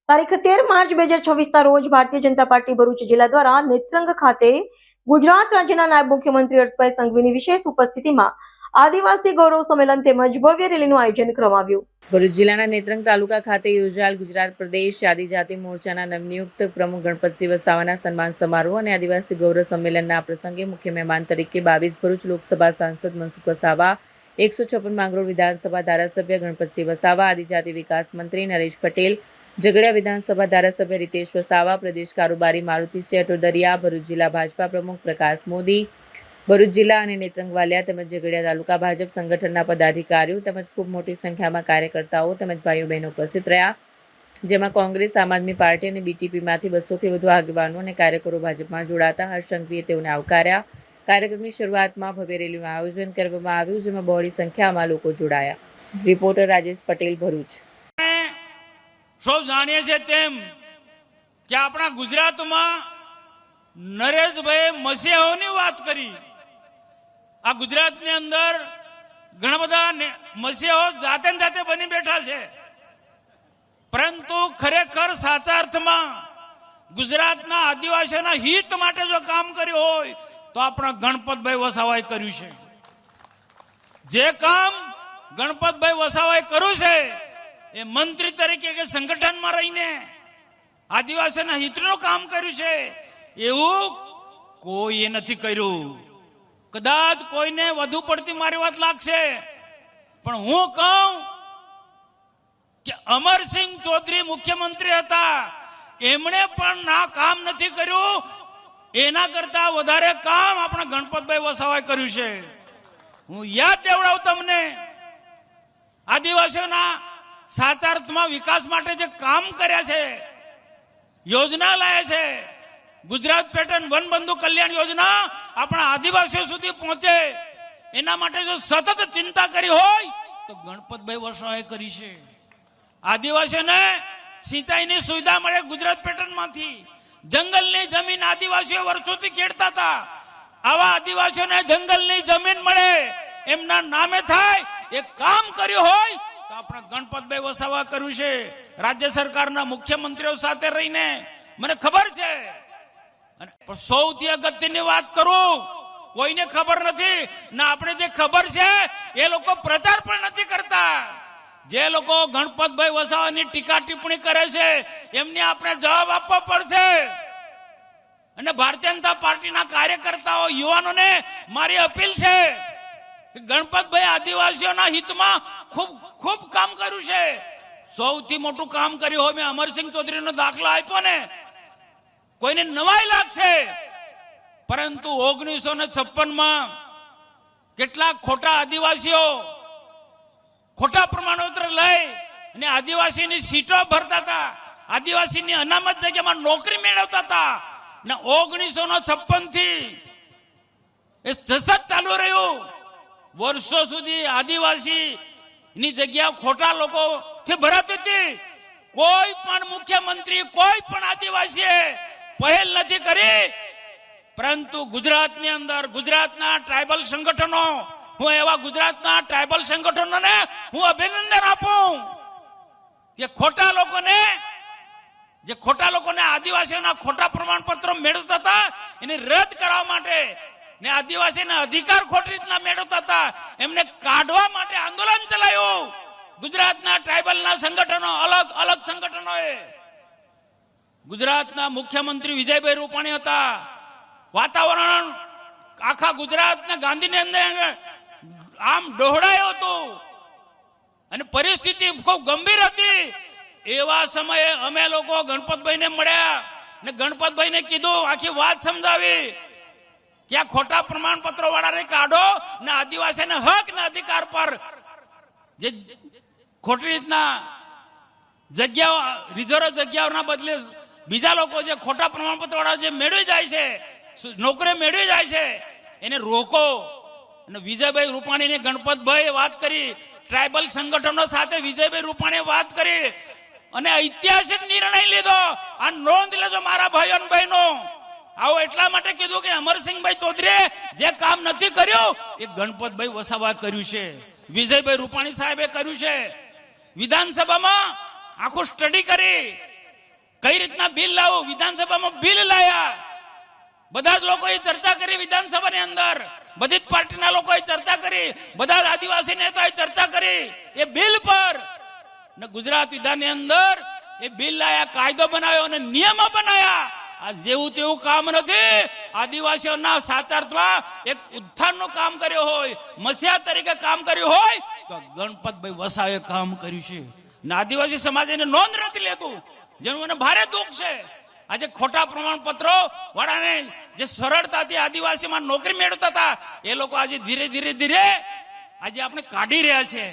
તારીખ 13 માર્ચ 2026 રોજ ભારતીય જનતા પાર્ટી ભરૂચ જિલ્લા દ્વારા નેત્રંગ ખાતે ગુજરાત રાજ્યના નાયબ મુખ્યમંત્રી હર્ષભાઈ સંઘવીની વિશેષ ઉપસ્થિતિમાં આદિવાસી ગૌરવ સંમેલન તેમજ ભવ્ય રેલીનું આયોજન કરવામાં આવ્યું। ભરૂચ જિલ્લાના નેત્રંગ તાલુકા ખાતે યોજાયેલ ગુજરાત પ્રદેશ આદિજાતિ મોરચાના નવનિયુક્ત પ્રમુખ ગણપતસિંહ વસાવાના સન્માન સમારોહ અને આદિવાસી ગૌરવ સંમેલનના પ્રસંગે મુખ્ય મહેમાન તરીકે 22 ભરૂચ લોકસભા સાંસદ મનસુખ વસાવા, 156 માંગરોળ વિધાનસભા ધારાસભ્ય ગણપતસિંહ વસાવા, આદિજાતિ વિકાસ મંત્રી નરેશ પટેલ, ઝઘડિયા વિધાનસભા ધારાસભ્ય રીતેશ વસાવા, પ્રદેશ કારોબારી મારુતિસિંહ અટોદરિયા, ભરૂચ જિલ્લા ભાજપા પ્રમુખ પ્રકાશ મોદી, ભરૂચ જિલ્લા અને નેત્રંગ વાલિયા તેમજ ઝઘડિયા તાલુકા ભાજપ સંગઠનના પદાધિકારીઓ તેમજ ખૂબ મોટી સંખ્યામાં કાર્યકર્તાઓ તેમજ ભાઈઓ બહેનો ઉપસ્થિત રહ્યા, જેમાં કોંગ્રેસ, આમ આદમી પાર્ટી અને બીટીપીમાંથી 200થી વધુ આગેવાનો અને કાર્યકરો ભાજપમાં જોડાતા હર્ષ સંઘવીએ તેઓને આવકાર્યા। કાર્યક્રમની શરૂઆતમાં ભવ્ય રેલીનું આયોજન કરવામાં આવ્યું, જેમાં બહોળી સંખ્યામાં લોકો જોડાયા। રિપોર્ટર રાજેશ પટેલ, ભરૂચ। સૌ જાણીએ છીએ તેમ કે આપણા ગુજરાતમાં નરેશભાઈ મસીહાઓની વાત કરી। આ ગુજરાતની અંદર ઘણા બધા મસીહાઓ જાતે જાતે બની બેઠા છે, પરંતુ ખરેખર સાચા અર્થમાં ગુજરાતના આદિવાસીઓના હિત માટે જો કામ કર્યું હોય તો આપણા ગણપતભાઈ વસાવાએ કર્યું છે। જે કામ ગણપતભાઈ વસાવાએ કર્યું છે એ મંત્રી તરીકે કે સંગઠનમાં રહીને આદિવાસીના હિતનું કામ કર્યું છે, એવું કોઈએ નથી કર્યું। કદાચ કોઈને વધુ પડતી મારી વાત લાગશે, પણ હું કહું કે અમરસિંહ ચૌધરી મુખ્યમંત્રી હતા, એમણે પણ ના કામ નથી કર્યું, એના કરતા વધારે કામ આપણા ગણપતભાઈ વસાવાએ કર્યું છે। હું યાદ દેવડાવું તમને, આદિવાસીઓના સાચા અર્થમાં વિકાસ માટે જે કામ કર્યા છે, યોજના લાયા છે, ગુજરાત પેટર્ન વનબંધુ કલ્યાણ યોજના આપણા આદિવાસીઓ સુધી પહોંચે એના માટે જો સતત ચિંતા કરી હોય તો ગણપતભાઈ વસાવાએ કરી છે। આદિવાસીઓને સિંચાઈની સુવિધા મળે ગુજરાત પેટર્નમાંથી, જંગલની જમીન આદિવાસીઓ વર્ષોથી ખેડતા હતા, આવા આદિવાસીઓને જંગલની જમીન મળે, એમના નામે થાય એ કામ કર્યું હોય તો આપણા ગણપતભાઈ વસાવા કર્યું છે। રાજ્ય સરકારના મુખ્યમંત્રીઓ સાથે રહીને મને ખબર છે, અને સૌથી અગત્યની વાત કરું, કોઈને ખબર નથી ને આપણે જે ખબર છે એ લોકો પ્રચાર પણ નથી કરતા। જે લોકો ગણપતભાઈ વસાવાની ટીકા ટિપ્પણી કરે છે એમને આપણે જવાબ આપવો પડશે। અને ભારતીય જનતા પાર્ટીના કાર્યકર્તાઓ, યુવાનોને મારી અપીલ છે કે ગણપતભાઈ આદિવાસીઓના હિતમાં ખૂબ ખૂબ કામ કર્યું છે। સૌથી મોટું કામ કર્યું હોય, મેં અમરસિંહ ચૌધરીનો દાખલો આપ્યો ને, કોઈને નવાઈ લાગશે, પરંતુ 1956માં કેટલાક ખોટા આદિવાસીઓ ખોટા પ્રમાણપત્ર લઈ અને આદિવાસીની સીટો ભરતા હતા, આદિવાસીની અનામત જગ્યામાં નોકરી મેળવતા હતા, ને 1956 થી એ સતત ચાલુ રહ્યું। વર્ષો સુધી આદિવાસી ની જગ્યા ખોટા લોકો થી ભરાતી હતી। કોઈ પણ મુખ્યમંત્રી, કોઈ પણ આદિવાસીએ પહેલ નથી કરી, પરંતુ ગુજરાતની અંદર ગુજરાતના ટ્રાઇબલ સંગઠનો, હું એવા ગુજરાતના ટ્રાઇબલ સંગઠનોને હું અભિનંદન આપું કે ખોટા લોકોને આદિવાસીઓના ખોટા પ્રમાણપત્રો મેળવતા હતા એને રદ કરવા માટે ને આદિવાસીના અધિકાર ખોટી રીતના મેળવતા હતા એમને કાઢવા માટે આંદોલન ચલાવ્યું ગુજરાતના ટ્રાઇબલના સંગઠનો, અલગ અલગ સંગઠનોએ। ગુજરાતના મુખ્યમંત્રી વિજયભાઈ રૂપાણી હતા, વાતાવરણ આખા ગુજરાતના ગાંધીની અંદર આમ ડહોળાયું હતું અને પરિસ્થિતિ ખૂબ ગંભીર હતી। એવા સમયે અમે લોકો ગણપતભાઈને મળ્યા ને ગણપતભાઈને કીધું, આખી વાત સમજાવી કે આ ખોટા પ્રમાણપત્રો વાળાને કાઢો ને આદિવાસીના હક ને અધિકાર પર જે ખોટી રીતના જગ્યાઓ, રિઝર્વ જગ્યાઓના બદલે બીજા લોકો જે ખોટા પ્રમાણપત્ર વાળા જે મેળવી જાય છે, નોકરી મેળવી જાય છે, એને રોકો। અને વિજયભાઈ રૂપાણીને ગણપતભાઈએ વાત કરી, ટ્રાઇબલ સંગઠનો સાથે વિજયભાઈ રૂપાણીએ વાત કરી અને ઐતિહાસિક નિર્ણય લીધો। આ નોંધ લેજો મારા ભાઈઓ અને બહેનો। આવો એટલા માટે કીધું કે અમરસિંહભાઈ ચૌધરીએ જે કામ નથી કર્યું એ ગણપતભાઈ વસાવા કર્યું છે, વિજયભાઈ રૂપાણી સાહેબે કર્યું છે। વિધાનસભામાં આખું સ્ટડી કરી કઈ રીતના બિલ લાવવું, વિધાનસભામાં બિલ લાયા, બધા જ લોકોએ ચર્ચા કરી વિધાનસભાની અંદર, બધી જ પાર્ટીના લોકોએ ચર્ચા કરી, બધા જ આદિવાસી નેતાઓએ ચર્ચા કરી એ બિલ પર ને ગુજરાત વિધાનની અંદર એ બિલ લાયા, કાયદો બનાવ્યો અને નિયમો બનાવ્યા. આ જેવું તેવું કામ નથી. આદિવાસીઓના સાચા અર્થમાં એક ઉત્થાનનું કામ કર્યું હોય, મસીહા તરીકે કામ કર્યું હોય તો ગણપતભાઈ વસાવે કામ કર્યું છે. ને આદિવાસી સમાજ એને નોંધ નથી લેતું, જેનું મને ભારે દુઃખ છે. આજે ખોટા પ્રમાણપત્રો વાળાને જે સરળતાથી આદિવાસીમાં નોકરી મેળવતા હતા એ લોકો આજે ધીરે ધીરે આજે આપણે કાઢી રહ્યા છે.